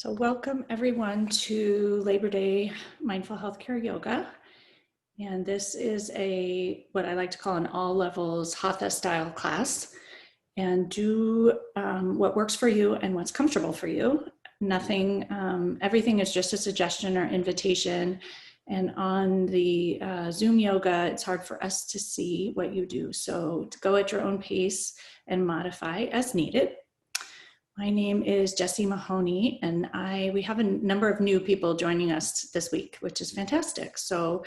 So welcome everyone to Labor Day Mindful Healthcare Yoga. And this is what I like to call an all levels Hatha style class. And do what works for you and what's comfortable for you. Nothing, everything is just a suggestion or invitation. And on the Zoom yoga, it's hard for us to see what you do. So to go at your own pace and modify as needed. My name is Jessie Mahoney, and we have a number of new people joining us this week, which is fantastic. So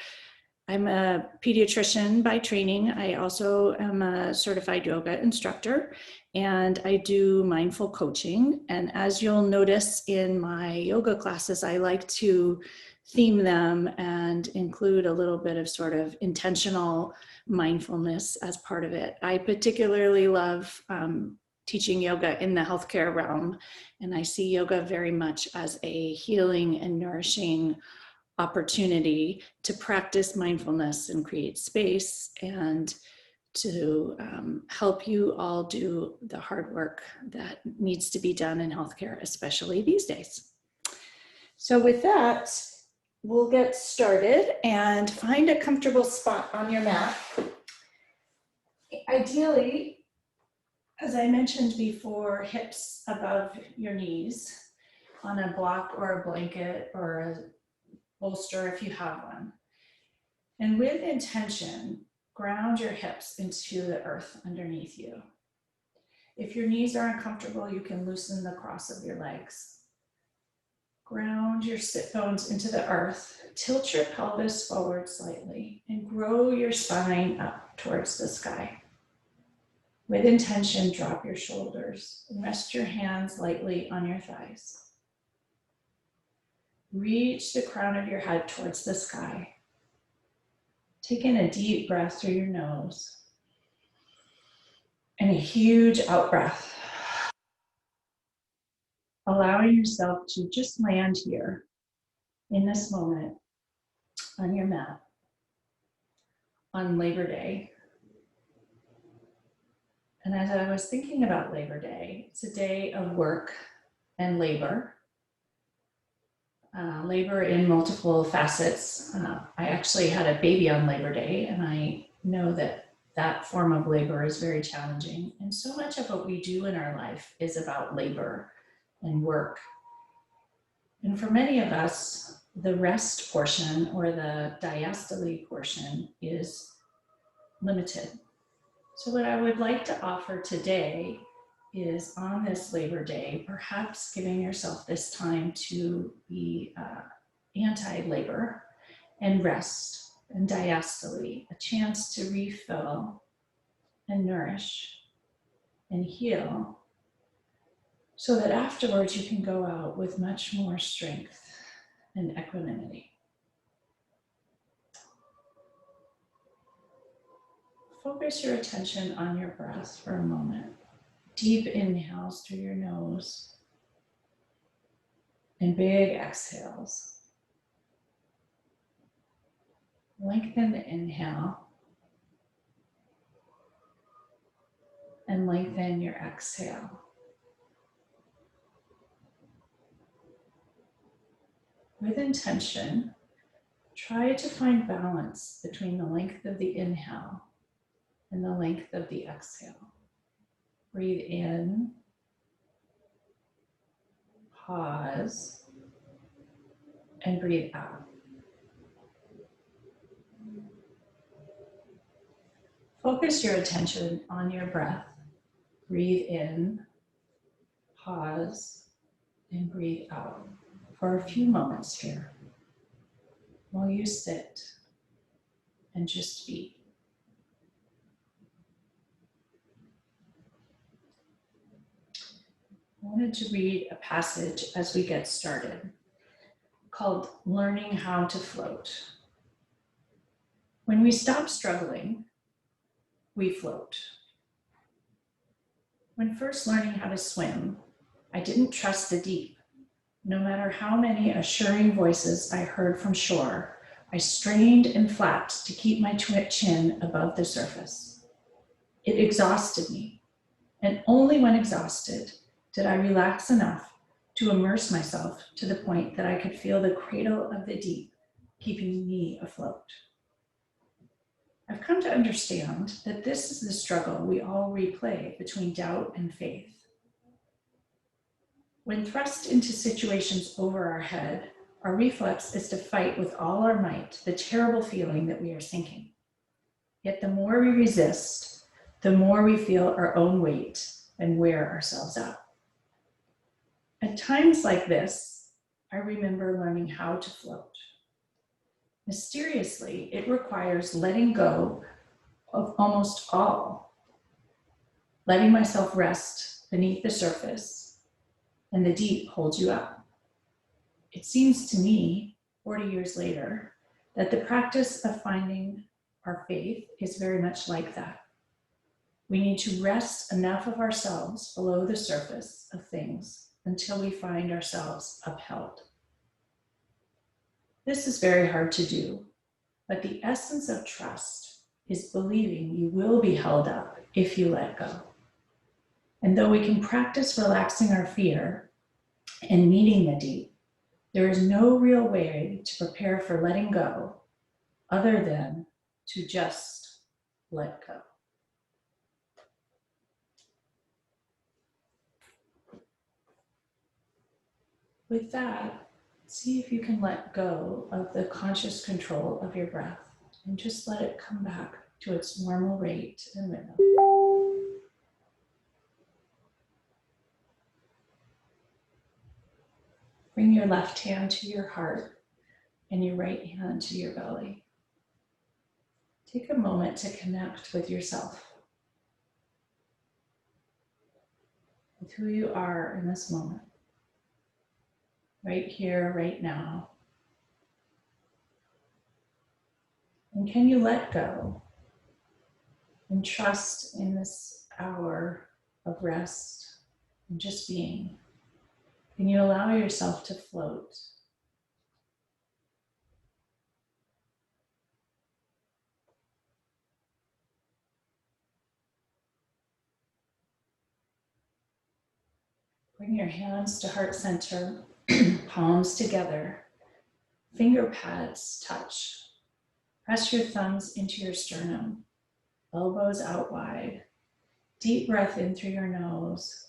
I'm a pediatrician by training. I also am a certified yoga instructor, and I do mindful coaching. And as you'll notice in my yoga classes, I like to theme them and include a little bit of sort of intentional mindfulness as part of it. I particularly love teaching yoga in the healthcare realm. And I see yoga very much as a healing and nourishing opportunity to practice mindfulness and create space and to help you all do the hard work that needs to be done in healthcare, especially these days. So with that, we'll get started and find a comfortable spot on your mat. Ideally, as I mentioned before, hips above your knees on a block or a blanket or a bolster if you have one. And with intention, ground your hips into the earth underneath you. If your knees are uncomfortable, you can loosen the cross of your legs. Ground your sit bones into the earth, tilt your pelvis forward slightly, and grow your spine up towards the sky. With intention, drop your shoulders and rest your hands lightly on your thighs. Reach the crown of your head towards the sky. Take in a deep breath through your nose and a huge out breath, allowing yourself to just land here in this moment on your mat on Labor Day. And as I was thinking about Labor Day, it's a day of work and labor. Labor in multiple facets. I actually had a baby on Labor Day, and I know that form of labor is very challenging. And so much of what we do in our life is about labor and work. And for many of us, the rest portion or the diastole portion is limited. So what I would like to offer today is on this Labor Day, perhaps giving yourself this time to be anti-labor and rest and diastole, a chance to refill and nourish and heal so that afterwards you can go out with much more strength and equanimity. Focus your attention on your breath for a moment. Deep inhales through your nose and big exhales. Lengthen the inhale and lengthen your exhale. With intention, try to find balance between the length of the inhale and the length of the exhale. Breathe in, pause, and breathe out. Focus your attention on your breath. Breathe in, pause, and breathe out for a few moments here while you sit and just be. I wanted to read a passage as we get started called Learning How to Float. When we stop struggling, we float. When first learning how to swim, I didn't trust the deep. No matter how many assuring voices I heard from shore, I strained and flapped to keep my chin above the surface. It exhausted me, and only when exhausted did I relax enough to immerse myself to the point that I could feel the cradle of the deep keeping me afloat. I've come to understand that this is the struggle we all replay between doubt and faith. When thrust into situations over our head, our reflex is to fight with all our might the terrible feeling that we are sinking. Yet the more we resist, the more we feel our own weight and wear ourselves out. At times like this, I remember learning how to float. Mysteriously, it requires letting go of almost all, letting myself rest beneath the surface, and the deep holds you up. It seems to me, 40 years later, that the practice of finding our faith is very much like that. We need to rest enough of ourselves below the surface of things until we find ourselves upheld. This is very hard to do, but the essence of trust is believing you will be held up if you let go. And though we can practice relaxing our fear and meeting the deep, there is no real way to prepare for letting go other than to just let go. With that, see if you can let go of the conscious control of your breath and just let it come back to its normal rate and rhythm. Bring your left hand to your heart and your right hand to your belly. Take a moment to connect with yourself, with who you are in this moment, right here, right now. And can you let go and trust in this hour of rest and just being? Can you allow yourself to float? Bring your hands to heart center, palms together, finger pads touch. Press your thumbs into your sternum, elbows out wide. Deep breath in through your nose,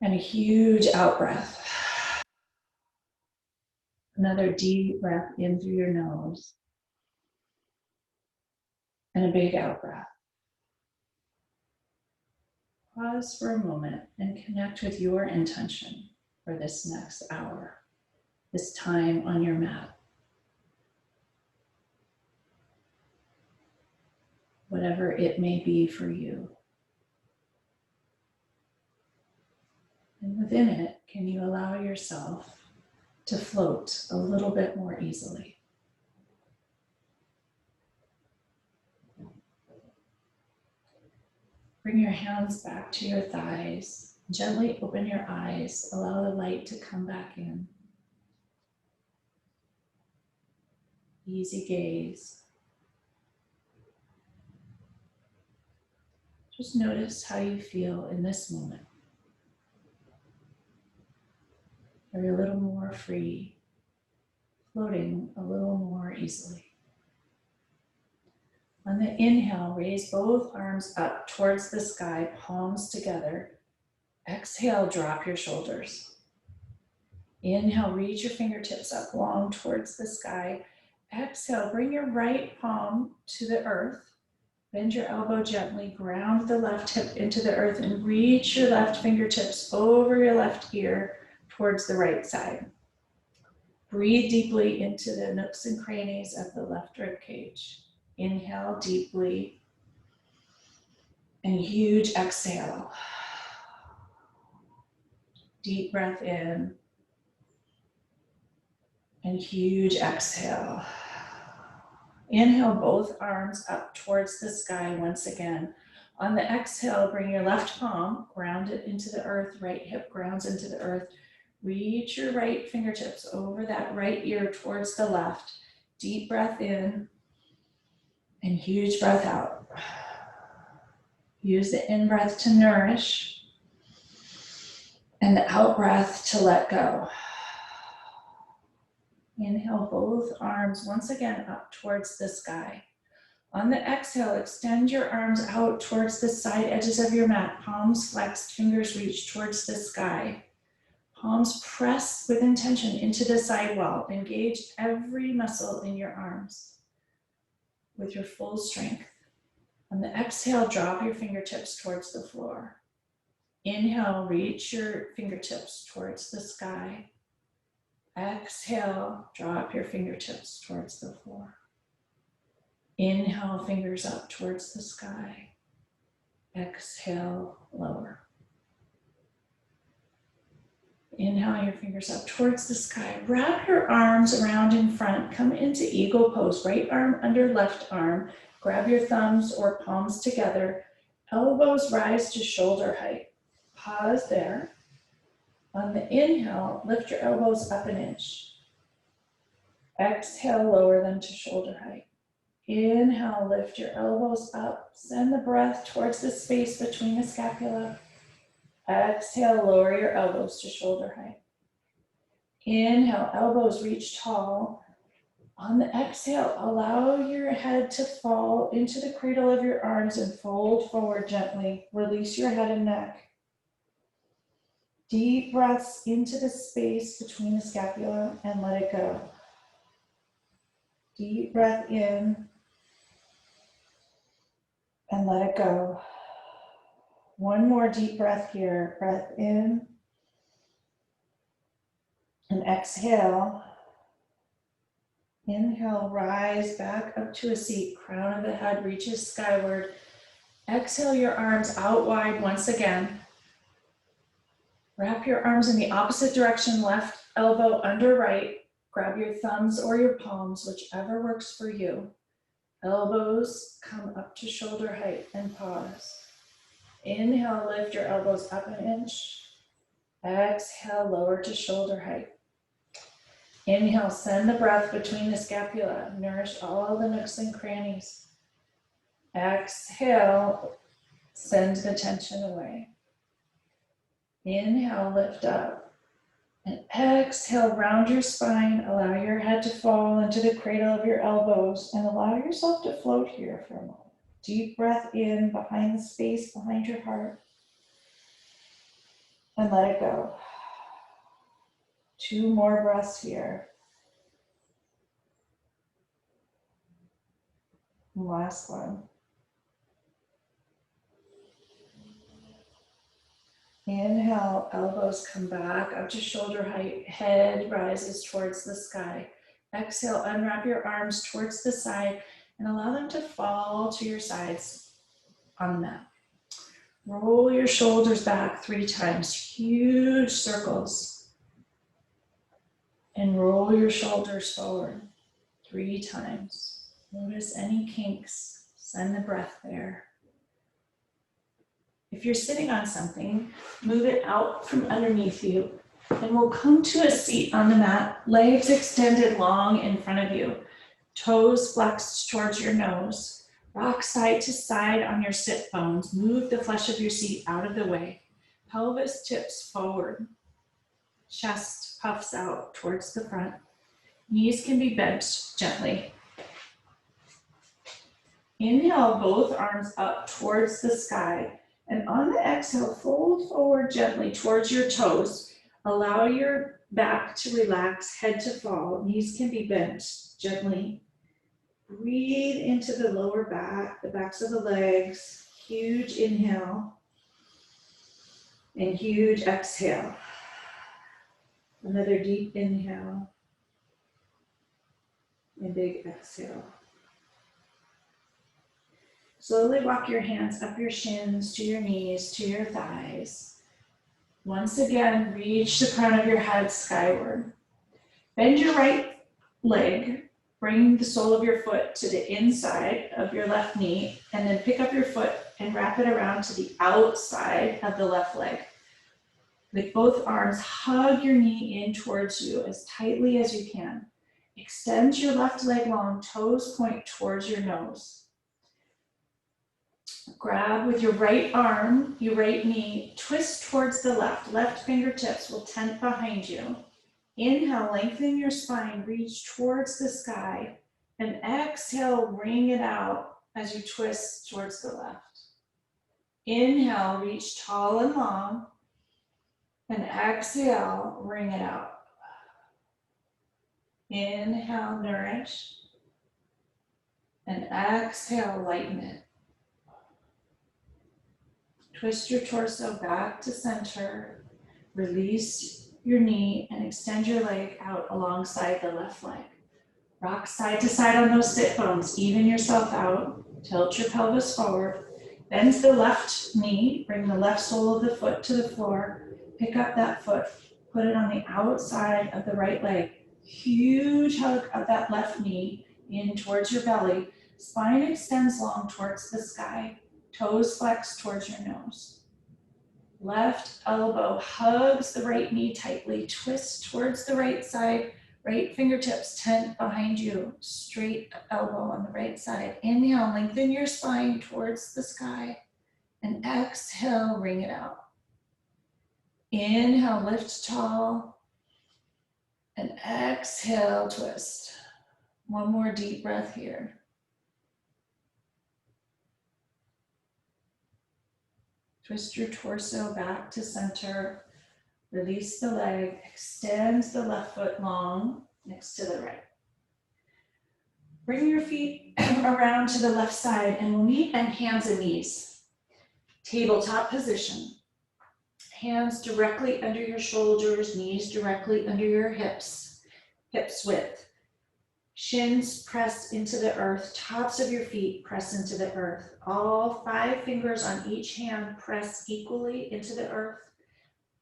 and a huge out breath. Another deep breath in through your nose, and a big out breath. Pause for a moment and connect with your intention for this next hour, this time on your mat. Whatever it may be for you. And within it, can you allow yourself to float a little bit more easily? Bring your hands back to your thighs. Gently open your eyes. Allow the light to come back in. Easy gaze. Just notice how you feel in this moment. Are you a little more free, floating a little more easily? On the inhale, raise both arms up towards the sky, palms together. Exhale, drop your shoulders. Inhale, reach your fingertips up long towards the sky. Exhale, bring your right palm to the earth. Bend your elbow gently, ground the left hip into the earth, and reach your left fingertips over your left ear towards the right side. Breathe deeply into the nooks and crannies of the left rib cage. Inhale deeply and huge exhale. Deep breath in and huge exhale. Inhale, both arms up towards the sky once again. On the exhale, bring your left palm, ground it into the earth, right hip grounds into the earth. Reach your right fingertips over that right ear towards the left. Deep breath in and huge breath out. Use the in-breath to nourish And the out breath to let go. Inhale both arms once again up towards the sky. On the exhale, extend your arms out towards the side edges of your mat. Palms flexed, fingers reach towards the sky. Palms press with intention into the side wall. Engage every muscle in your arms with your full strength. On the exhale, drop your fingertips towards the floor. Inhale, reach your fingertips towards the sky. Exhale, drop your fingertips towards the floor. Inhale, fingers up towards the sky. Exhale, lower. Inhale your fingers up towards the sky. Wrap your arms around in front. Come into eagle pose. Right arm under left arm. Grab your thumbs or palms together. Elbows rise to shoulder height. Pause there. On the inhale, lift your elbows up an inch. Exhale, lower them to shoulder height. Inhale, lift your elbows up. Send the breath towards the space between the scapula. Exhale, lower your elbows to shoulder height. Inhale, elbows reach tall. On the exhale, allow your head to fall into the cradle of your arms and fold forward gently. Release your head and neck. Deep breaths into the space between the scapula and let it go. Deep breath in and let it go. One more deep breath here. Breath in and exhale. Inhale, rise back up to a seat. Crown of the head reaches skyward. Exhale your arms out wide once again. Wrap your arms in the opposite direction, left elbow under right. Grab your thumbs or your palms, whichever works for you. Elbows come up to shoulder height and pause. Inhale, lift your elbows up an inch. Exhale, lower to shoulder height. Inhale, send the breath between the scapula. Nourish all the nooks and crannies. Exhale, send the tension away. Inhale, lift up. And exhale, round your spine. Allow your head to fall into the cradle of your elbows and allow yourself to float here for a moment. Deep breath in behind the space behind your heart. And let it go. 2 more breaths here. Last one. Inhale, elbows come back up to shoulder height, head rises towards the sky. Exhale, unwrap your arms towards the side and allow them to fall to your sides on the mat. Roll your shoulders back 3 times, huge circles. And roll your shoulders forward 3 times. Notice any kinks, send the breath there. If you're sitting on something, move it out from underneath you and we'll come to a seat on the mat, legs extended long in front of you, toes flexed towards your nose, rock side to side on your sit bones, move the flesh of your seat out of the way, pelvis tips forward, chest puffs out towards the front, knees can be bent gently. Inhale, both arms up towards the sky. And on the exhale, fold forward gently towards your toes. Allow your back to relax, head to fall. Knees can be bent gently. Breathe into the lower back, the backs of the legs. Huge inhale and huge exhale. Another deep inhale and big exhale. Slowly walk your hands up your shins, to your knees, to your thighs. Once again, reach the crown of your head skyward. Bend your right leg, bring the sole of your foot to the inside of your left knee, and then pick up your foot and wrap it around to the outside of the left leg. With both arms, hug your knee in towards you as tightly as you can. Extend your left leg long, toes point towards your nose. Grab with your right arm, your right knee, twist towards the left. Left fingertips will tent behind you. Inhale, lengthen your spine, reach towards the sky, and exhale, ring it out as you twist towards the left. Inhale, reach tall and long, and exhale, ring it out. Inhale, nourish, and exhale, lighten it. Twist your torso back to center, release your knee, and extend your leg out alongside the left leg. Rock side to side on those sit bones, even yourself out, tilt your pelvis forward, bend the left knee, bring the left sole of the foot to the floor, pick up that foot, put it on the outside of the right leg. Huge hug of that left knee in towards your belly, spine extends long towards the sky, toes flex towards your nose. Left elbow hugs the right knee tightly, twist towards the right side, right fingertips tent behind you, straight elbow on the right side. Inhale, lengthen your spine towards the sky, and exhale, ring it out. Inhale, lift tall, and exhale, twist. One more deep breath here. Twist your torso back to center. Release the leg, extend the left foot long next to the right. Bring your feet around to the left side and we'll meet at hands and knees. Tabletop position. Hands directly under your shoulders, knees directly under your hips, hips width. Shins press into the earth, tops of your feet press into the earth. All 5 fingers on each hand press equally into the earth.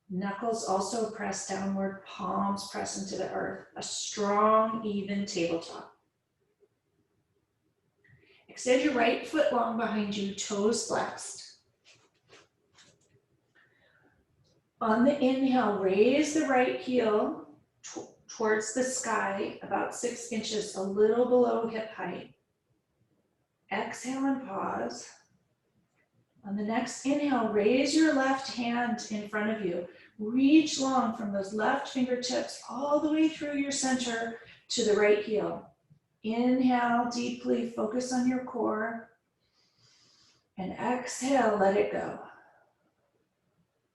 Knuckles also press downward, palms press into the earth. A strong, even tabletop. Extend your right foot long behind you, toes flexed. On the inhale, raise the right heel towards the sky, about 6 inches, a little below hip height. Exhale and pause. On the next inhale, raise your left hand in front of you. Reach long from those left fingertips all the way through your center to the right heel. Inhale deeply, focus on your core. And exhale, let it go.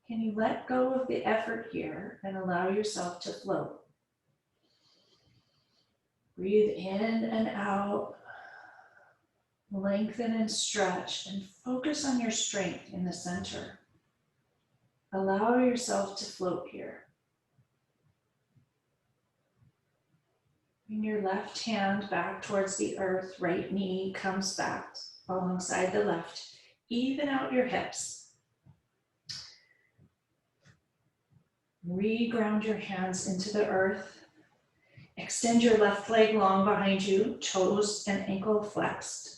Can you let go of the effort here and allow yourself to float? Breathe in and out. Lengthen and stretch and focus on your strength in the center. Allow yourself to float here. Bring your left hand back towards the earth, right knee comes back alongside the left. Even out your hips. Reground your hands into the earth. Extend your left leg long behind you, toes and ankle flexed.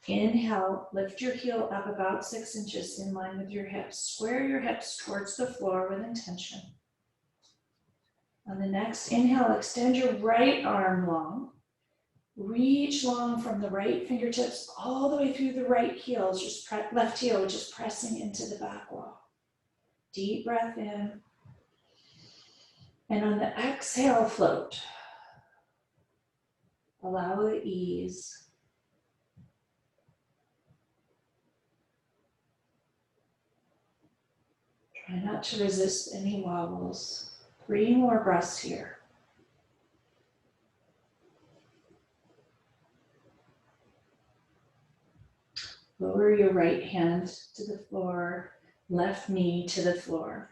Inhale, lift your heel up about 6 inches in line with your hips. Square your hips towards the floor with intention. On the next inhale, extend your right arm long. Reach long from the right fingertips all the way through the right heel, just left heel, just pressing into the back wall. Deep breath in. And on the exhale, float. Allow the ease. Try not to resist any wobbles. 3 more breaths here. Lower your right hand to the floor, left knee to the floor.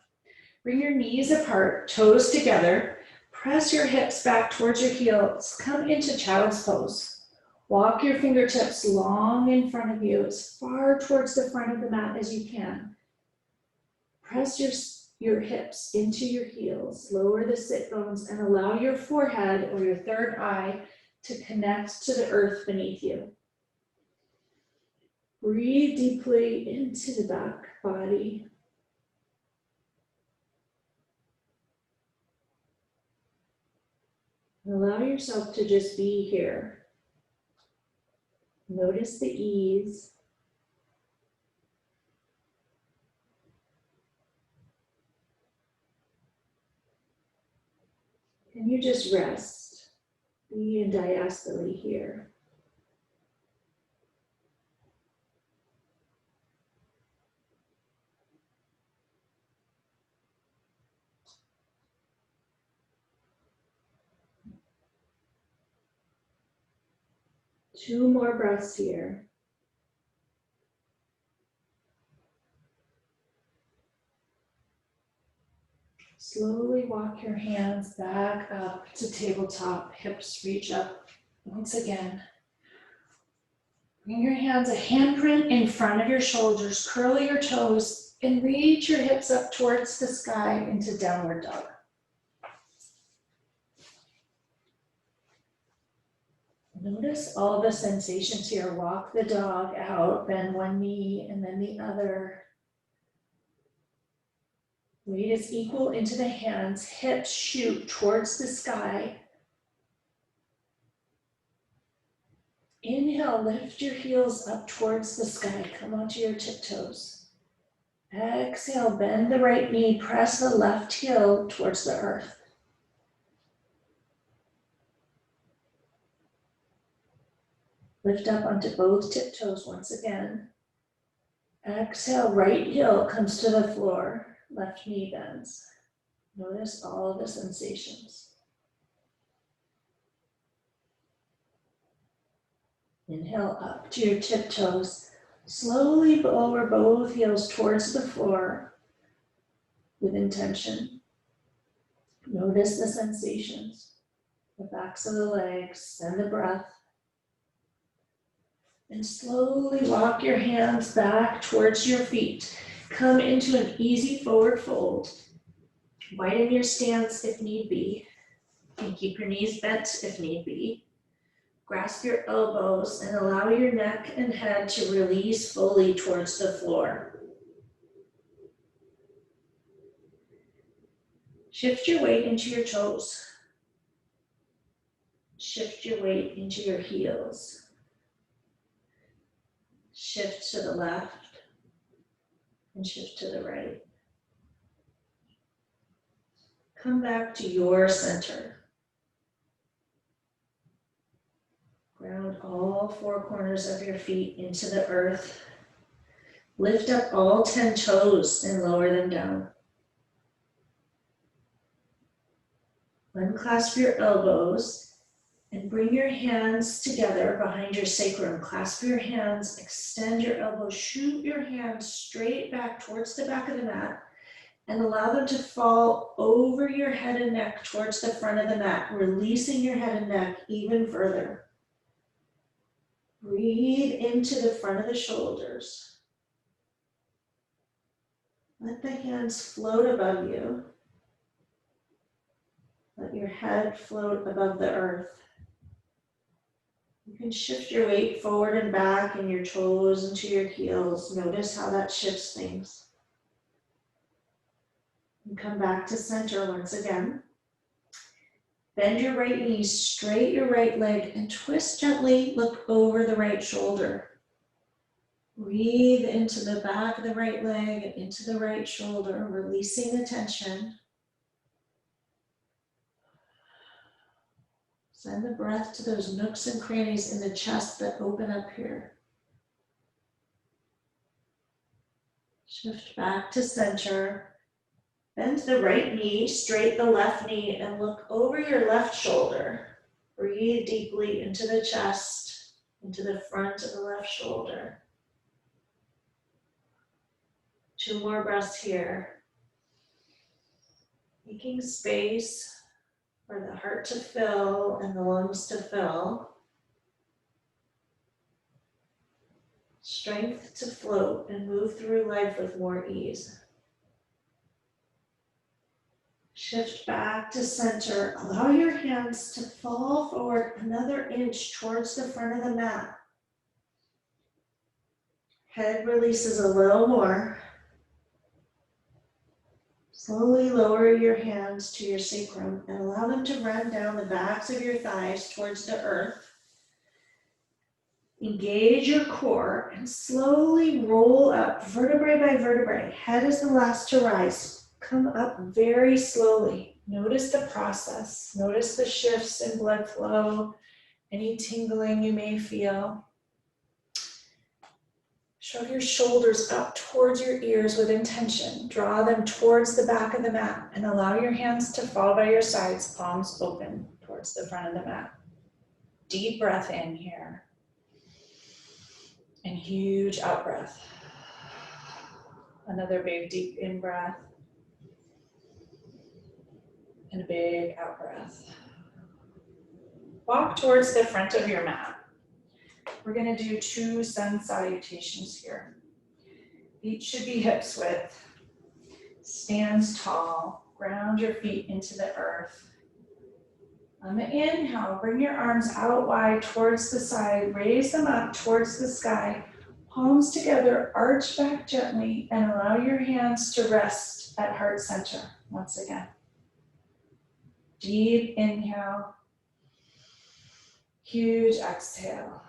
Bring your knees apart, toes together. Press your hips back towards your heels. Come into child's pose. Walk your fingertips long in front of you, as far towards the front of the mat as you can. Press your hips into your heels. Lower the sit bones and allow your forehead or your third eye to connect to the earth beneath you. Breathe deeply into the back body. Allow yourself to just be here. Notice the ease. Can you just rest? Be in diastole here. Two more breaths here. Slowly walk your hands back up to tabletop, hips reach up once again. Bring your hands a handprint in front of your shoulders, curl your toes, and reach your hips up towards the sky into downward dog. Notice all the sensations here. Walk the dog out, bend one knee and then the other. Weight is equal into the hands, hips shoot towards the sky. Inhale, lift your heels up towards the sky. Come onto your tiptoes. Exhale, bend the right knee, press the left heel towards the earth. Lift up onto both tiptoes once again. Exhale, right heel comes to the floor, left knee bends. Notice all the sensations. Inhale up to your tiptoes. Slowly lower both heels towards the floor with intention. Notice the sensations, the backs of the legs, and the breath. And slowly walk your hands back towards your feet. Come into an easy forward fold. Widen your stance if need be. And keep your knees bent if need be. Grasp your elbows and allow your neck and head to release fully towards the floor. Shift your weight into your toes. Shift your weight into your heels. Shift to the left and shift to the right. Come back to your center. Ground all four corners of your feet into the earth. Lift up all 10 toes and lower them down. Unclasp your elbows and bring your hands together behind your sacrum. Clasp your hands, extend your elbows, shoot your hands straight back towards the back of the mat and allow them to fall over your head and neck towards the front of the mat, releasing your head and neck even further. Breathe into the front of the shoulders. Let the hands float above you. Let your head float above the earth. You can shift your weight forward and back and your toes into your heels. Notice how that shifts things. And come back to center once again. Bend your right knee, straight your right leg, and twist gently, look over the right shoulder. Breathe into the back of the right leg and into the right shoulder, releasing the tension. Send the breath to those nooks and crannies in the chest that open up here. Shift back to center. Bend the right knee, straight the left knee, and look over your left shoulder. Breathe deeply into the chest, into the front of the left shoulder. 2 more breaths here. Making space for the heart to fill and the lungs to fill. Strength to float and move through life with more ease. Shift back to center. Allow your hands to fall forward another inch towards the front of the mat. Head releases a little more. Slowly lower your hands to your sacrum and allow them to run down the backs of your thighs towards the earth. Engage your core and slowly roll up vertebrae by vertebrae. Head is the last to rise. Come up very slowly. Notice the process. Notice the shifts in blood flow, any tingling you may feel. Shrug your shoulders up towards your ears with intention. Draw them towards the back of the mat and allow your hands to fall by your sides, palms open towards the front of the mat. Deep breath in here. And huge out breath. Another big deep in breath. And a big out breath. Walk towards the front of your mat. We're going to do 2 sun salutations here. Each should be hips width. Stands tall. Ground your feet into the earth. On the inhale, bring your arms out wide towards the side. Raise them up towards the sky. Palms together, arch back gently, and allow your hands to rest at heart center once again. Deep inhale. Huge exhale.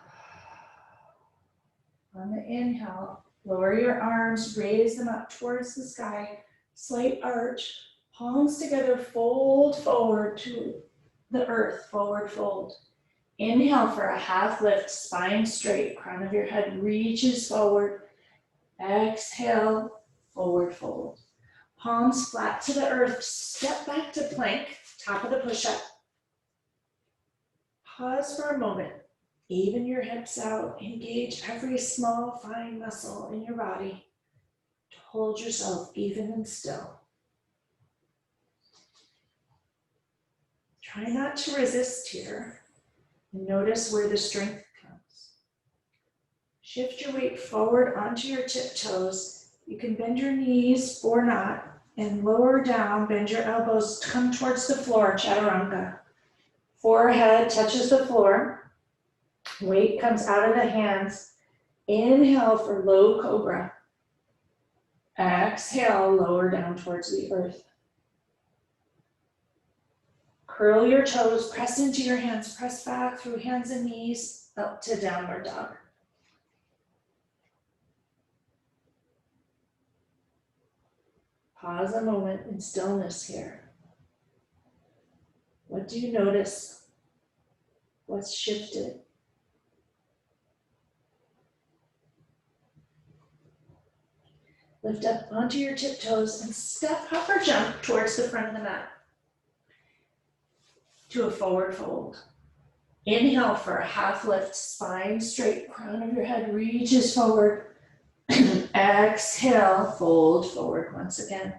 On the inhale, lower your arms, raise them up towards the sky, slight arch, palms together, fold forward to the earth, forward fold. Inhale for a half lift, spine straight, crown of your head reaches forward. Exhale, forward fold. Palms flat to the earth, step back to plank, top of the push-up. Pause for a moment. Even your hips out, engage every small, fine muscle in your body to hold yourself even and still. Try not to resist here. Notice where the strength comes. Shift your weight forward onto your tiptoes. You can bend your knees or not, and lower down, bend your elbows, come towards the floor, chaturanga. Forehead touches the floor. Weight comes out of the hands. Inhale for low cobra. Exhale, lower down towards the earth. Curl your toes, press into your hands, press back through hands and knees, up to downward dog. Pause a moment in stillness here. What do you notice? What's shifted? Lift up onto your tiptoes and step, hop, or jump towards the front of the mat to a forward fold. Inhale for a half lift, spine straight, crown of your head reaches forward. Exhale, fold forward once again.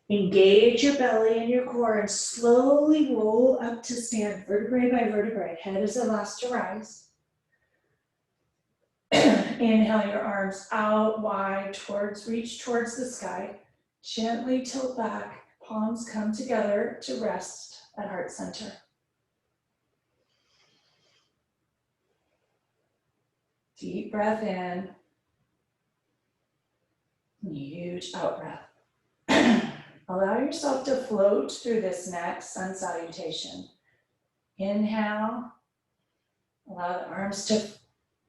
Engage your belly and your core and slowly roll up to stand, vertebrae by vertebrae. Head is the last to rise. Inhale your arms out wide reach towards the sky. Gently tilt back, palms come together to rest at heart center. Deep breath in, huge out breath. Allow yourself to float through this next sun salutation. Inhale, allow the arms to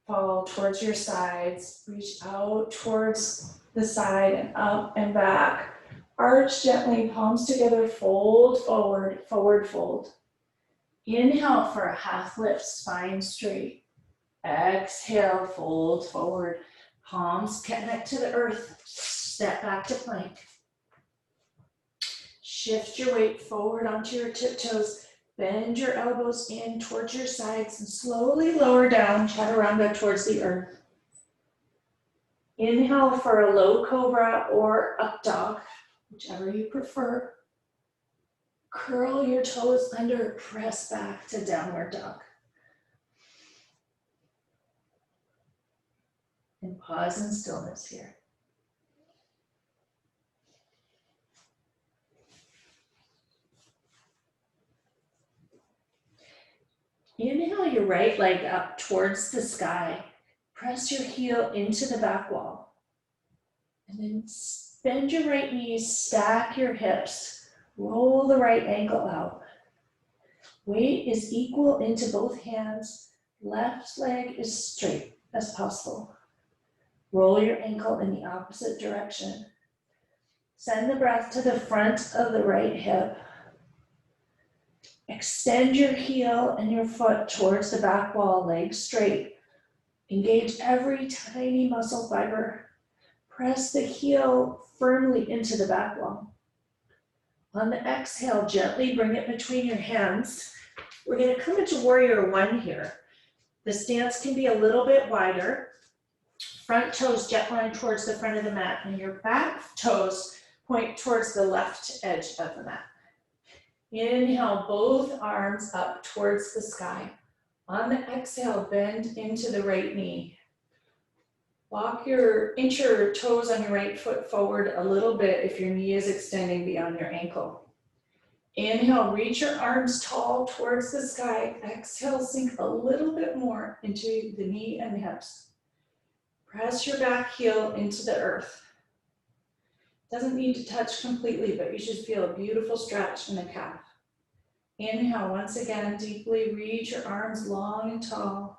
fall towards your sides, reach out towards the side and up and back. Arch gently, palms together, fold forward, forward fold. Inhale for a half lift, spine straight. Exhale, fold forward. Palms connect to the earth, step back to plank. Shift your weight forward onto your tiptoes. Bend your elbows in towards your sides and slowly lower down, chaturanga towards the earth. Inhale for a low cobra or up dog, whichever you prefer. Curl your toes under, press back to downward dog. And pause in stillness here. Inhale your right leg up towards the sky. Press your heel into the back wall. And then bend your right knees, stack your hips, roll the right ankle out. Weight is equal into both hands. Left leg is straight as possible. Roll your ankle in the opposite direction. Send the breath to the front of the right hip. Extend your heel and your foot towards the back wall, legs straight. Engage every tiny muscle fiber. Press the heel firmly into the back wall. On the exhale, gently bring it between your hands. We're going to come into warrior one here. The stance can be a little bit wider. Front toes jet line towards the front of the mat, and your back toes point towards the left edge of the mat. Inhale, both arms up towards the sky. On the exhale, bend into the right knee. Inch your toes on your right foot forward a little bit if your knee is extending beyond your ankle. Inhale, reach your arms tall towards the sky. Exhale, sink a little bit more into the knee and the hips. Press your back heel into the earth. Doesn't need to touch completely, but you should feel a beautiful stretch in the calf. Inhale, once again, deeply reach your arms long and tall.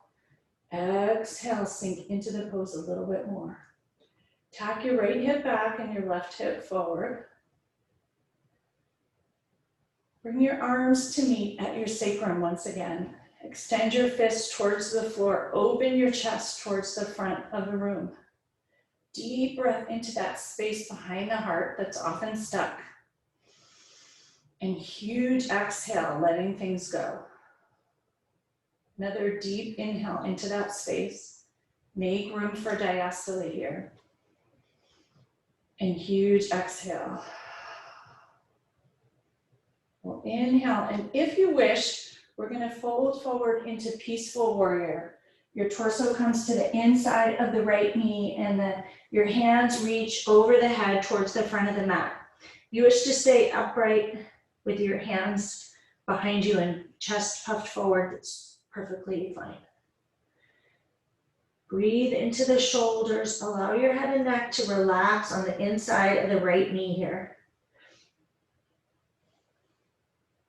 Exhale, sink into the pose a little bit more. Tack your right hip back and your left hip forward. Bring your arms to meet at your sacrum once again. Extend your fists towards the floor. Open your chest towards the front of the room. Deep breath into that space behind the heart that's often stuck. And huge exhale, letting things go. Another deep inhale into that space. Make room for diastole here. And huge exhale. We'll inhale, and if you wish, we're going to fold forward into peaceful warrior. Your torso comes to the inside of the right knee, and your hands reach over the head towards the front of the mat. You wish to stay upright with your hands behind you and chest puffed forward. That's perfectly fine. Breathe into the shoulders. Allow your head and neck to relax on the inside of the right knee here.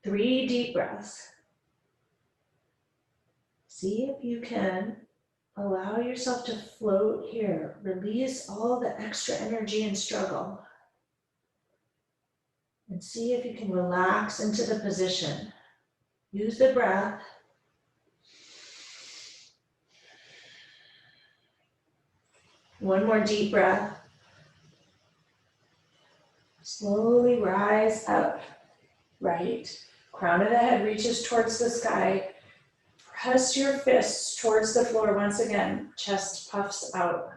3 deep breaths. See if you can allow yourself to float here. Release all the extra energy and struggle. And see if you can relax into the position. Use the breath. One more deep breath. Slowly rise up. Right. Crown of the head reaches towards the sky. Press your fists towards the floor once again. Chest puffs out.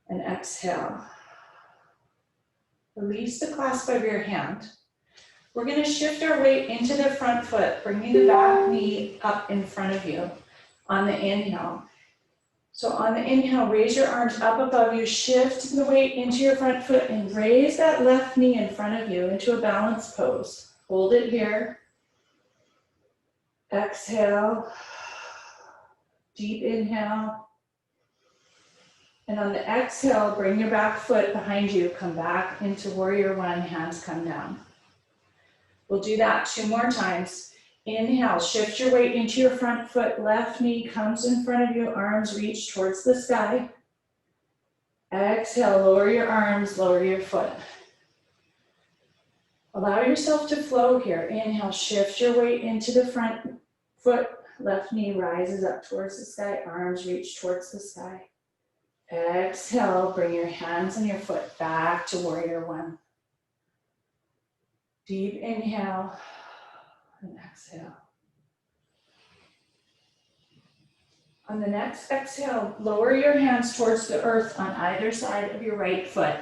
And exhale. Release the clasp of your hand. We're going to shift our weight into the front foot, bringing the back knee up in front of you on the inhale. So on the inhale, raise your arms up above you, shift the weight into your front foot, and raise that left knee in front of you into a balanced pose. Hold it here. Exhale. Deep inhale. And on the exhale, bring your back foot behind you. Come back into warrior one, hands come down. We'll do that 2 more times. Inhale, shift your weight into your front foot. Left knee comes in front of you, arms reach towards the sky. Exhale, lower your arms, lower your foot. Allow yourself to flow here. Inhale, shift your weight into the front foot. Left knee rises up towards the sky, arms reach towards the sky. Exhale, bring your hands and your foot back to warrior one. Deep inhale and exhale. On the next exhale, lower your hands towards the earth on either side of your right foot.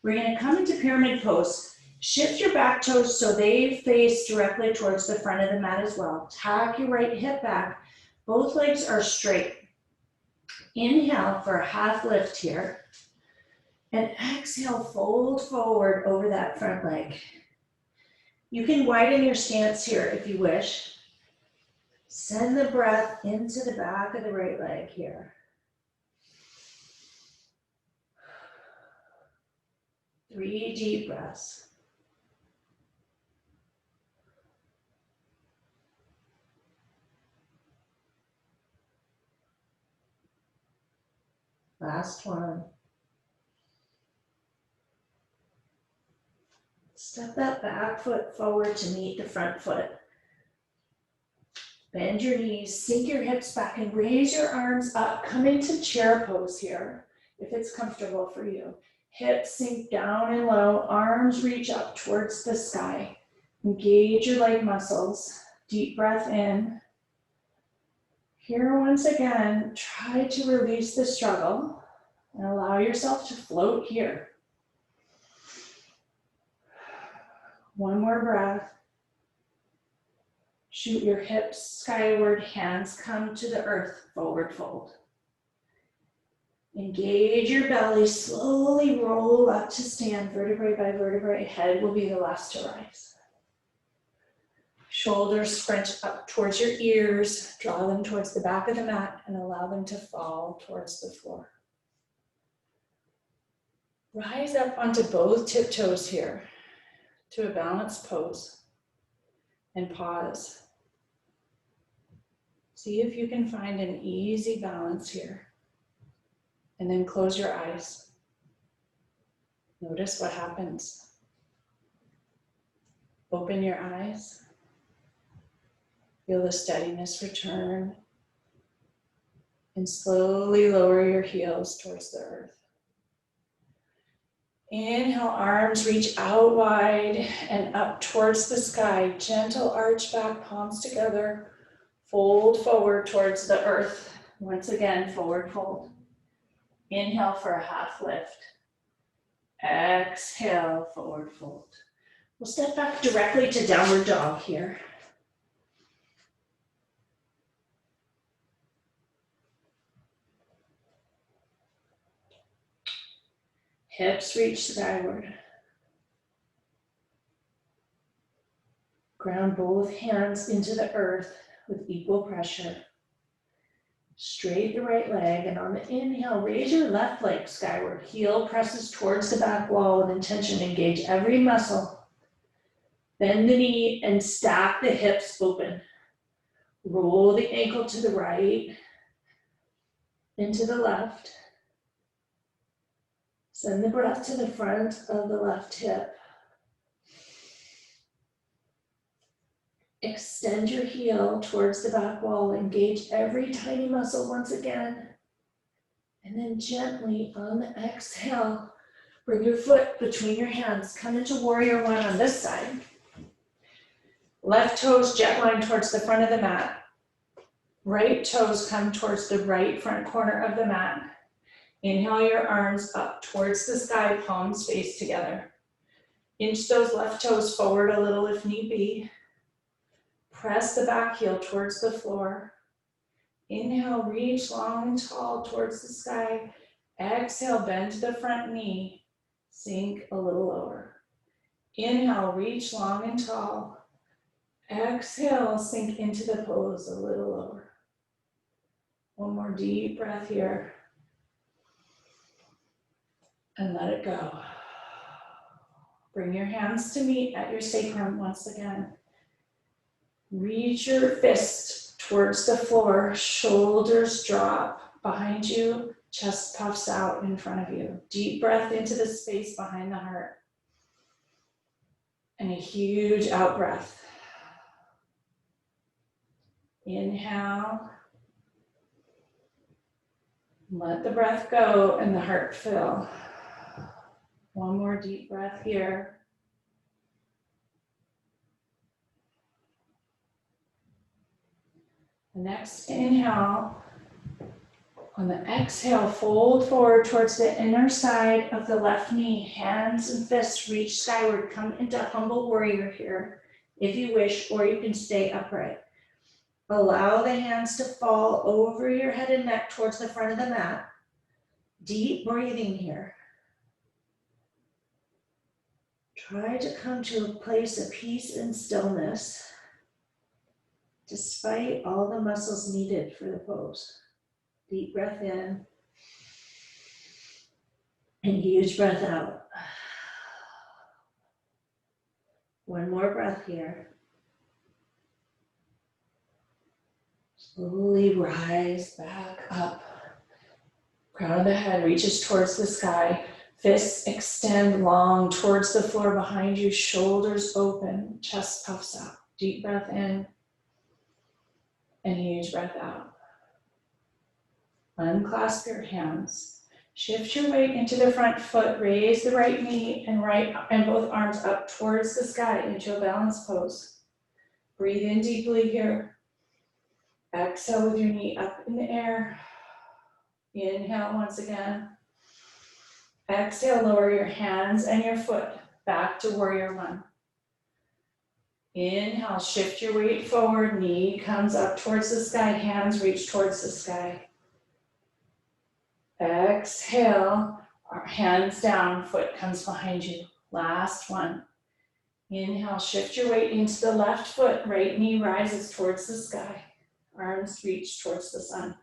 We're going to come into pyramid pose. Shift your back toes so they face directly towards the front of the mat as well. Tack your right hip back. Both legs are straight. Inhale for a half lift here. And exhale, fold forward over that front leg. You can widen your stance here if you wish. Send the breath into the back of the right leg here. 3 deep breaths. Last one. Step that back foot forward to meet the front foot. Bend your knees, sink your hips back and raise your arms up. Come into chair pose here, if it's comfortable for you. Hips sink down and low, arms reach up towards the sky. Engage your leg muscles. Deep breath in. Here, once again, try to release the struggle and allow yourself to float here. One more breath. Shoot your hips skyward, hands come to the earth, forward fold. Engage your belly, slowly roll up to stand, vertebrae by vertebrae. Head will be the last to rise. Shoulders scrunch up towards your ears, draw them towards the back of the mat and allow them to fall towards the floor. Rise up onto both tiptoes here to a balanced pose and pause. See if you can find an easy balance here. And then close your eyes. Notice what happens. Open your eyes. Feel the steadiness return. And slowly lower your heels towards the earth. Inhale, arms reach out wide and up towards the sky. Gentle arch back, palms together. Fold forward towards the earth. Once again, forward fold. Inhale for a half lift. Exhale, forward fold. We'll step back directly to downward dog here. Hips reach skyward. Ground both hands into the earth with equal pressure. Straight the right leg, and on the inhale, raise your left leg skyward. Heel presses towards the back wall with intention. Engage every muscle. Bend the knee and stack the hips open. Roll the ankle to the right, into the left. Send the breath to the front of the left hip. Extend your heel towards the back wall. Engage every tiny muscle once again. And then gently on the exhale, bring your foot between your hands. Come into warrior one on this side. Left toes jet line towards the front of the mat. Right toes come towards the right front corner of the mat. Inhale your arms up towards the sky, palms face together. Inch those left toes forward a little if need be. Press the back heel towards the floor. Inhale, reach long and tall towards the sky. Exhale, bend to the front knee. Sink a little lower. Inhale, reach long and tall. Exhale, sink into the pose a little lower. One more deep breath here. And let it go. Bring your hands to meet at your sacrum once again. Reach your fist towards the floor, shoulders drop behind you, chest puffs out in front of you. Deep breath into the space behind the heart. And a huge out breath. Inhale. Let the breath go and the heart fill. One more deep breath here. The next inhale. On the exhale, fold forward towards the inner side of the left knee. Hands and fists reach skyward. Come into humble warrior here if you wish, or you can stay upright. Allow the hands to fall over your head and neck towards the front of the mat. Deep breathing here. Try to come to a place of peace and stillness, despite all the muscles needed for the pose. Deep breath in, and huge breath out. One more breath here. Slowly rise back up. Crown of the head reaches towards the sky. Fists extend long towards the floor behind you, shoulders open, chest puffs out. Deep breath in and huge breath out. Unclasp your hands. Shift your weight into the front foot. Raise the right knee and both arms up towards the sky into a balanced pose. Breathe in deeply here. Exhale with your knee up in the air. Inhale once again. Exhale, lower your hands and your foot back to warrior one. Inhale, shift your weight forward, knee comes up towards the sky, hands reach towards the sky. Exhale, hands down, foot comes behind you. Last one. Inhale, shift your weight into the left foot, right knee rises towards the sky. Arms reach towards the sun.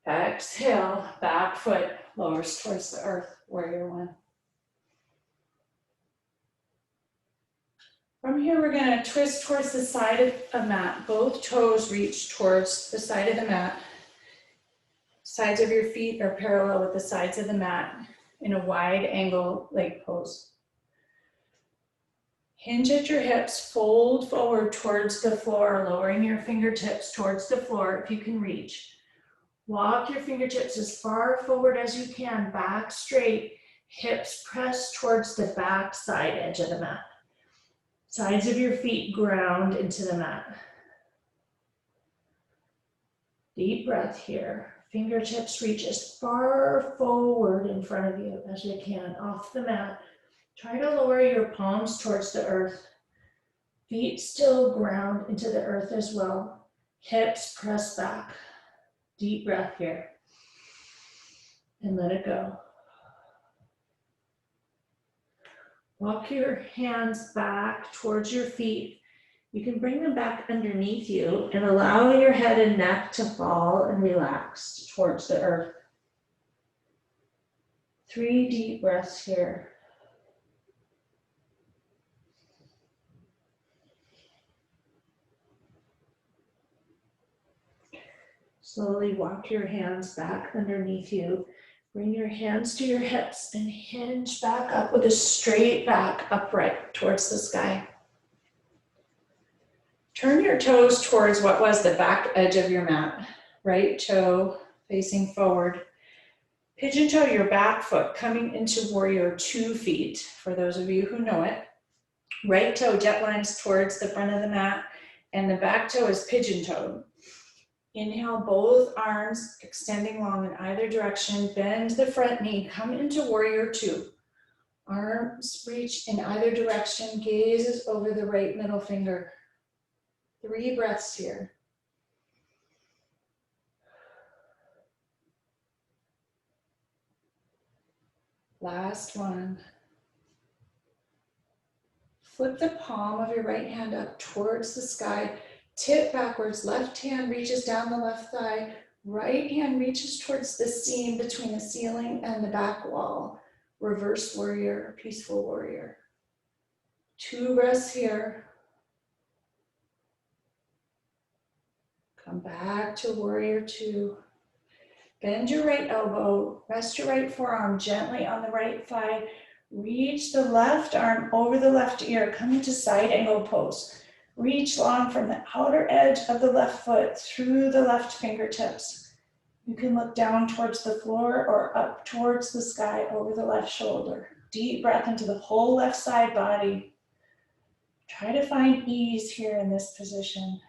Exhale, back foot lowers towards the earth, warrior one. From here, we're going to twist towards the side of a mat. Both toes reach towards the side of the mat. Sides of your feet are parallel with the sides of the mat in a wide angle leg pose. Hinge at your hips, fold forward towards the floor, lowering your fingertips towards the floor if you can reach. Walk your fingertips as far forward as you can, back straight, hips press towards the back side edge of the mat. Sides of your feet ground into the mat. Deep breath here. Fingertips reach as far forward in front of you as you can, off the mat. Try to lower your palms towards the earth. Feet still ground into the earth as well. Hips press back. Deep breath here. And let it go. Walk your hands back towards your feet. You can bring them back underneath you and allow your head and neck to fall and relax towards the earth. 3 deep breaths here. Slowly walk your hands back underneath you. Bring your hands to your hips and hinge back up with a straight back upright towards the sky. Turn your toes towards what was the back edge of your mat. Right toe facing forward. Pigeon toe your back foot coming into warrior 2 feet, for those of you who know it. Right toe jet lines towards the front of the mat, and the back toe is pigeon toed. Inhale, both arms extending long in either direction. Bend the front knee, come into warrior 2. Arms reach in either direction, gazes over the right middle finger. 3 breaths here. Last one. Flip the palm of your right hand up towards the sky. Tip backwards, left hand reaches down the left thigh. Right hand reaches towards the seam between the ceiling and the back wall. Reverse warrior, peaceful warrior. 2 breaths here. Come back to warrior 2. Bend your right elbow, rest your right forearm gently on the right thigh. Reach the left arm over the left ear, come into side angle pose. Reach long from the outer edge of the left foot through the left fingertips. You can look down towards the floor or up towards the sky over the left shoulder. Deep breath into the whole left side body. Try to find ease here in this position.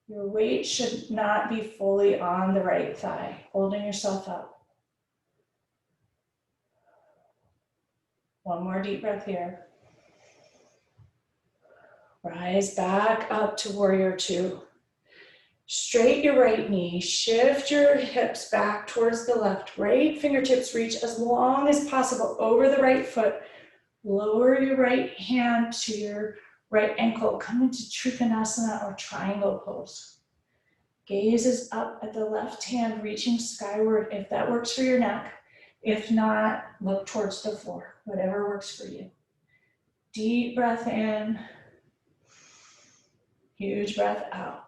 Your weight should not be fully on the right thigh, holding yourself up. 1 more deep breath here. Rise back up to warrior 2. Straight your right knee, shift your hips back towards the left. Right fingertips reach as long as possible over the right foot. Lower your right hand to your right ankle. Come into Trikonasana or triangle pose. Gaze is up at the left hand, reaching skyward if that works for your neck. If not, look towards the floor, whatever works for you. Deep breath in. Huge breath out.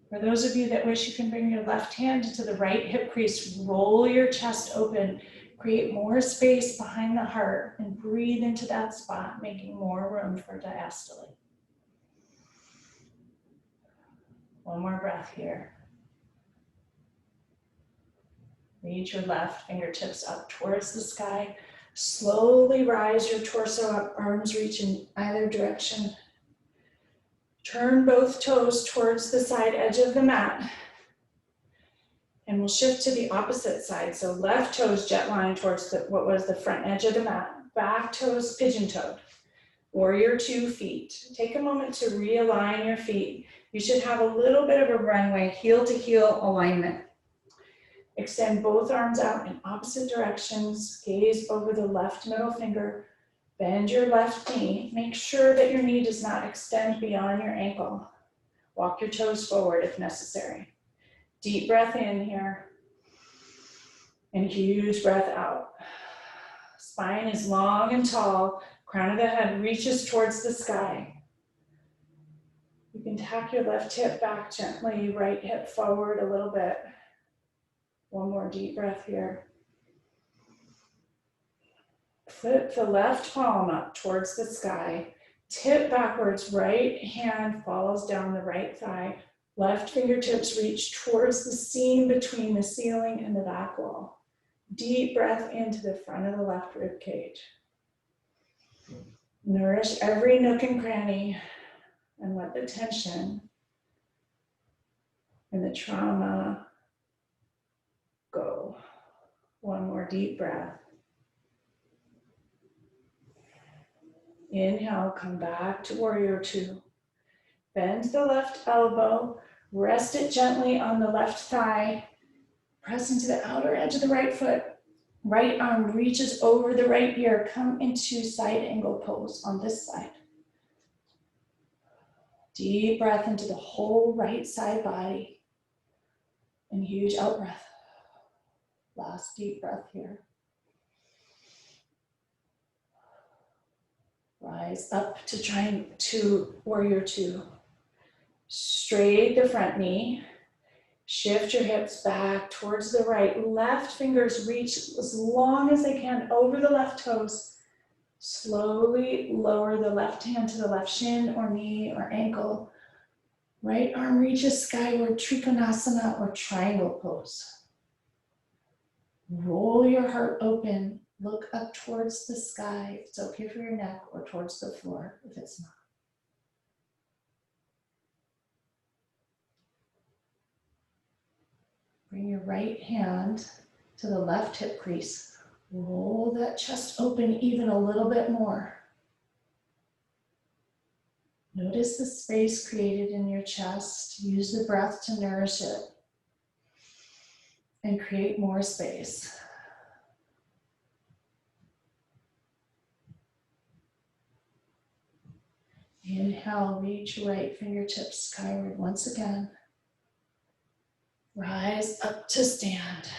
For those of you that wish, you can bring your left hand to the right hip crease, roll your chest open, create more space behind the heart, and breathe into that spot, making more room for diastole. One more breath here. Reach your left fingertips up towards the sky. Slowly rise your torso up, arms reach in either direction. Turn both toes towards the side edge of the mat. And we'll shift to the opposite side. So left toes jet line towards what was the front edge of the mat. Back toes pigeon-toed. Warrior 2 feet. Take a moment to realign your feet. You should have a little bit of a runway, heel to heel alignment. Extend both arms out in opposite directions. Gaze over the left middle finger. Bend your left knee. Make sure that your knee does not extend beyond your ankle. Walk your toes forward if necessary. Deep breath in here. And huge breath out. Spine is long and tall. Crown of the head reaches towards the sky. You can tack your left hip back gently, right hip forward a little bit. One more deep breath here. Flip the left palm up towards the sky. Tip backwards, right hand follows down the right thigh. Left fingertips reach towards the seam between the ceiling and the back wall. Deep breath into the front of the left rib cage. Nourish every nook and cranny and let the tension and the trauma go. One more deep breath. Inhale, come back to warrior 2. Bend the left elbow, rest it gently on the left thigh. Press into the outer edge of the right foot. Right arm reaches over the right ear. Come into side angle pose on this side. Deep breath into the whole right side body. And huge out breath. Last deep breath here. Rise up to warrior 2. Straight the front knee. Shift your hips back towards the right. Left fingers reach as long as they can over the left toes. Slowly lower the left hand to the left shin or knee or ankle. Right arm reaches skyward, Trikonasana or triangle pose. Roll your heart open. Look up towards the sky. It's okay for your neck or towards the floor if it's not. Bring your right hand to the left hip crease. Roll that chest open even a little bit more. Notice the space created in your chest. Use the breath to nourish it and create more space. Inhale, reach right fingertips skyward once again. Rise up to stand.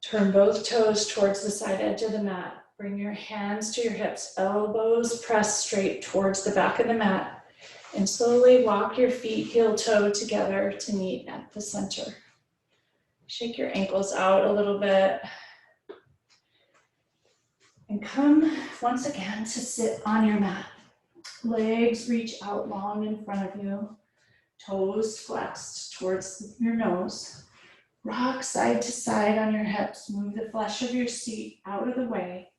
Turn both toes towards the side edge of the mat. Bring your hands to your hips, elbows press straight towards the back of the mat, and slowly walk your feet heel toe together to meet at the center. Shake your ankles out a little bit. And come once again to sit on your mat. Legs reach out long in front of you. Toes flexed towards your nose. Rock side to side on your hips. Move the flesh of your seat out of the way.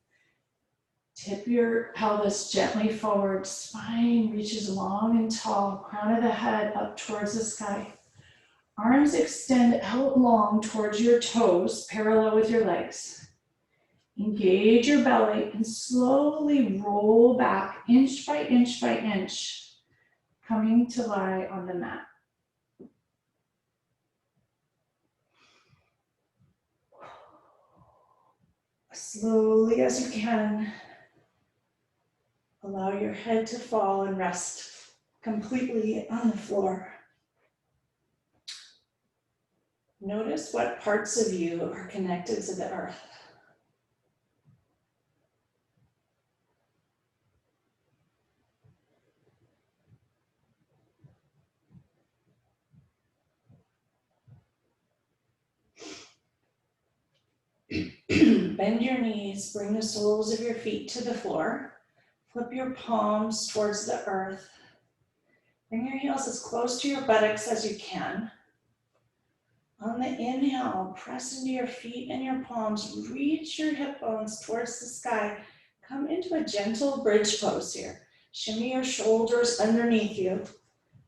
Tip your pelvis gently forward. Spine reaches long and tall. Crown of the head up towards the sky. Arms extend out long towards your toes, parallel with your legs. Engage your belly and slowly roll back inch by inch, coming to lie on the mat. Slowly as you can, allow your head to fall and rest completely on the floor. Notice what parts of you are connected to the earth. bend your knees, bring the soles of your feet to the floor. Flip your palms towards the earth. Bring your heels as close to your buttocks as you can. On the inhale, press into your feet and your palms. Reach your hip bones towards the sky. Come into a gentle bridge pose here. Shimmy your shoulders underneath you.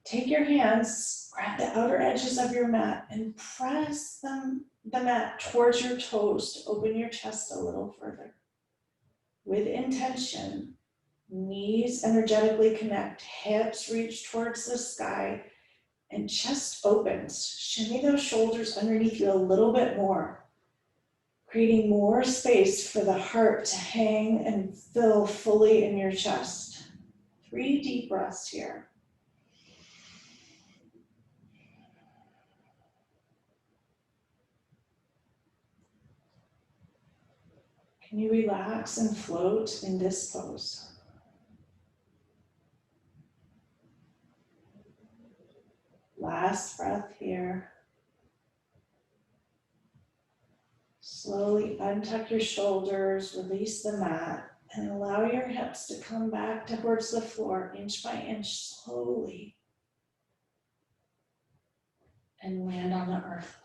Take your hands, grab the outer edges of your mat and press the mat towards your toes to open your chest a little further. With intention, knees energetically connect, hips reach towards the sky, and chest opens. Shimmy those shoulders underneath you a little bit more, creating more space for the heart to hang and fill fully in your chest. 3 deep breaths here. Can you relax and float in this pose? Last breath here. Slowly untuck your shoulders, release the mat, and allow your hips to come back towards the floor inch by inch slowly and land on the earth.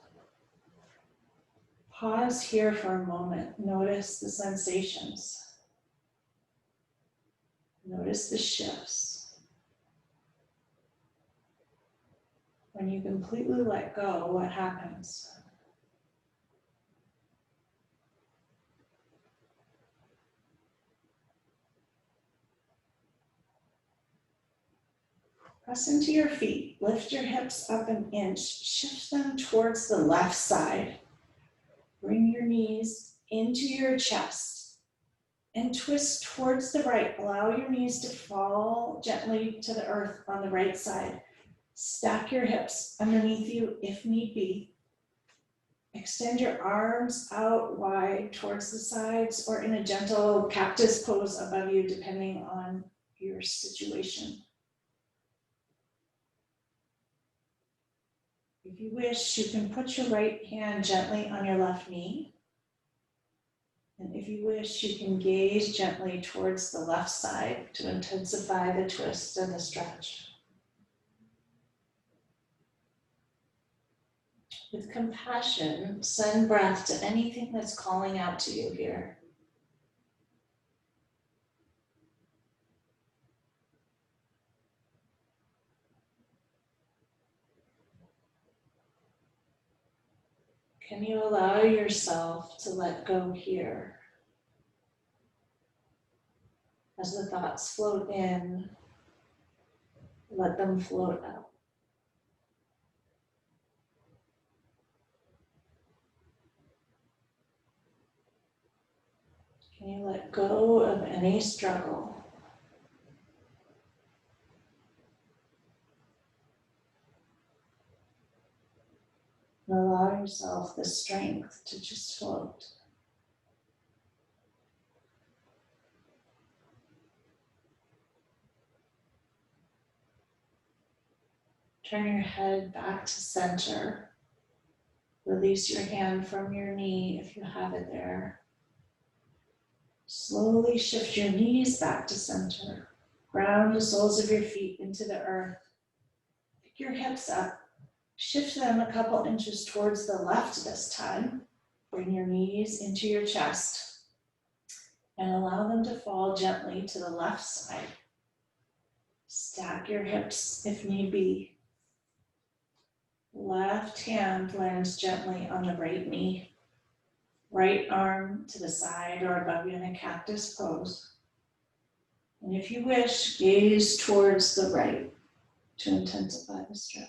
Pause here for a moment. Notice the sensations. Notice the shifts. When you completely let go, what happens? Press into your feet, lift your hips up an inch, shift them towards the left side. Bring your knees into your chest and twist towards the right. Allow your knees to fall gently to the earth on the right side. Stack your hips underneath you if need be. Extend your arms out wide towards the sides or in a gentle cactus pose above you, depending on your situation. If you wish, you can put your right hand gently on your left knee. And if you wish, you can gaze gently towards the left side to intensify the twist and the stretch. With compassion, send breath to anything that's calling out to you here. Can you allow yourself to let go here? As the thoughts float in, let them float out. Can you let go of any struggle? And allow yourself the strength to just float. Turn your head back to center. Release your hand from your knee if you have it there. Slowly shift your knees back to center. Ground the soles of your feet into the earth. Pick your hips up. Shift them a couple inches towards the left this time. Bring your knees into your chest and allow them to fall gently to the left side. Stack your hips if need be. Left hand lands gently on the right knee. Right arm to the side or above you in a cactus pose. And if you wish, gaze towards the right to intensify the stretch.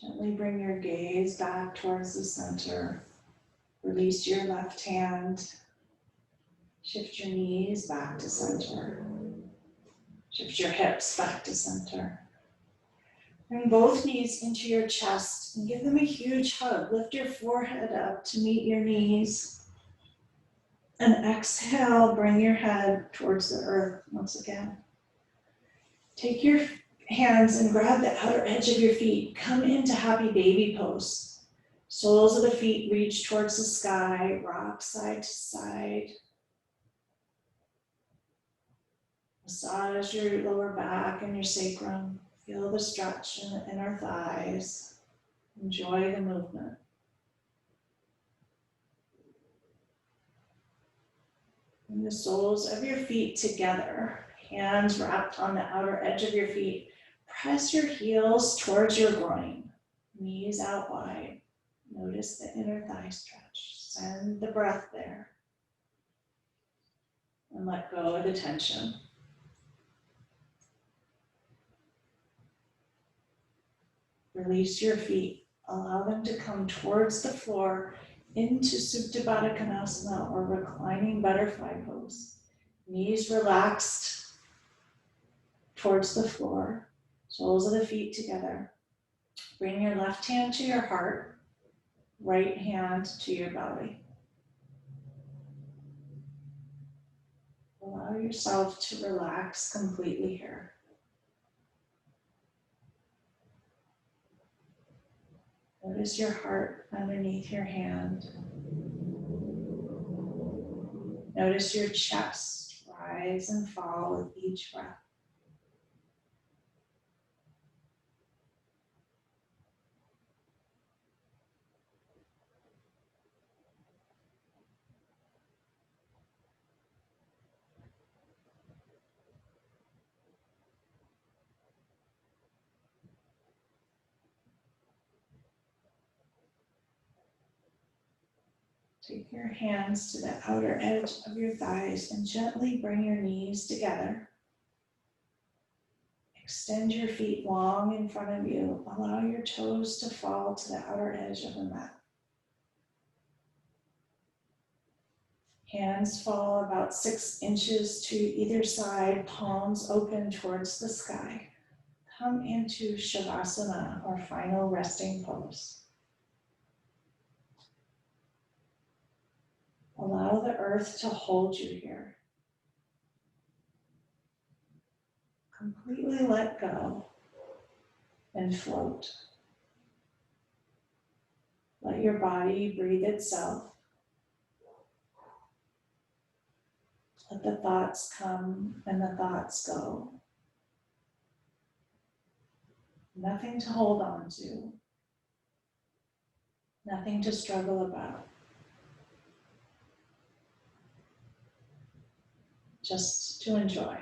Gently bring your gaze back towards the center. Release your left hand. Shift your knees back to center. Shift your hips back to center. Bring both knees into your chest and give them a huge hug. Lift your forehead up to meet your knees. And exhale, bring your head towards the earth once again. Take your hands and grab the outer edge of your feet. Come into happy baby pose. Soles of the feet reach towards the sky, rock side to side. Massage your lower back and your sacrum. Feel the stretch in the inner thighs. Enjoy the movement. Bring the soles of your feet together. Hands wrapped on the outer edge of your feet. Press your heels towards your groin. Knees out wide. Notice the inner thigh stretch. Send the breath there. And let go of the tension. Release your feet. Allow them to come towards the floor into Supta Baddha Konasana or reclining butterfly pose. Knees relaxed towards the floor. Soles of the feet together. Bring your left hand to your heart. Right hand to your belly. Allow yourself to relax completely here. Notice your heart underneath your hand. Notice your chest rise and fall with each breath. Take your hands to the outer edge of your thighs and gently bring your knees together. Extend your feet long in front of you. Allow your toes to fall to the outer edge of the mat. Hands fall about 6 inches to either side, palms open towards the sky. Come into Shavasana, or final resting pose. Allow the earth to hold you here. Completely let go and float. Let your body breathe itself. Let the thoughts come and the thoughts go. Nothing to hold on to. Nothing to struggle about. Just to enjoy.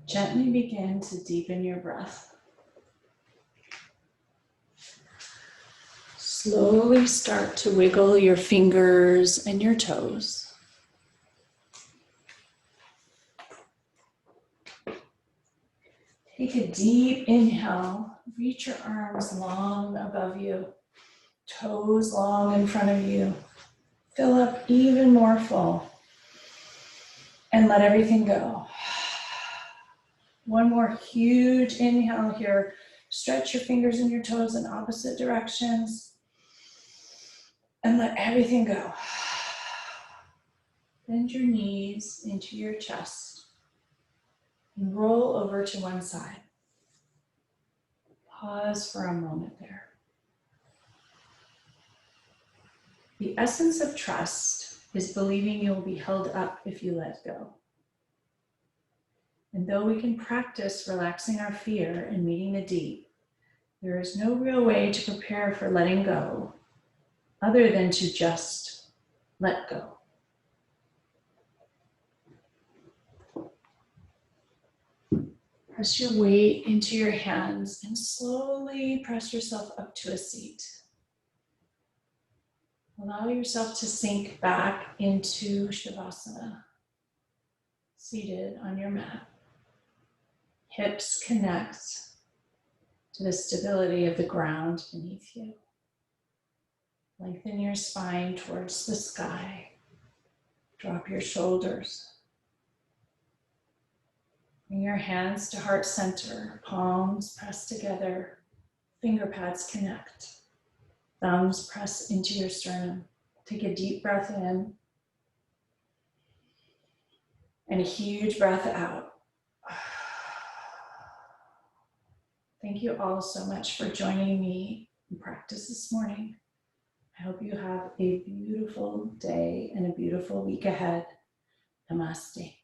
Gently begin to deepen your breath. Slowly start to wiggle your fingers and your toes. Take a deep inhale. Reach your arms long above you, toes long in front of you. Fill up even more full and let everything go. One more huge inhale here. Stretch your fingers and your toes in opposite directions and let everything go. Bend your knees into your chest and roll over to one side. Pause for a moment there. The essence of trust is believing you'll be held up if you let go. And though we can practice relaxing our fear and meeting the deep, there is no real way to prepare for letting go other than to just let go. Press your weight into your hands and slowly press yourself up to a seat. Allow yourself to sink back into Shavasana, seated on your mat. Hips connect to the stability of the ground beneath you. Lengthen your spine towards the sky. Drop your shoulders. Bring your hands to heart center, palms press together, finger pads connect. Thumbs press into your sternum. Take a deep breath in and a huge breath out. Thank you all so much for joining me in practice this morning. I hope you have a beautiful day and a beautiful week ahead. Namaste.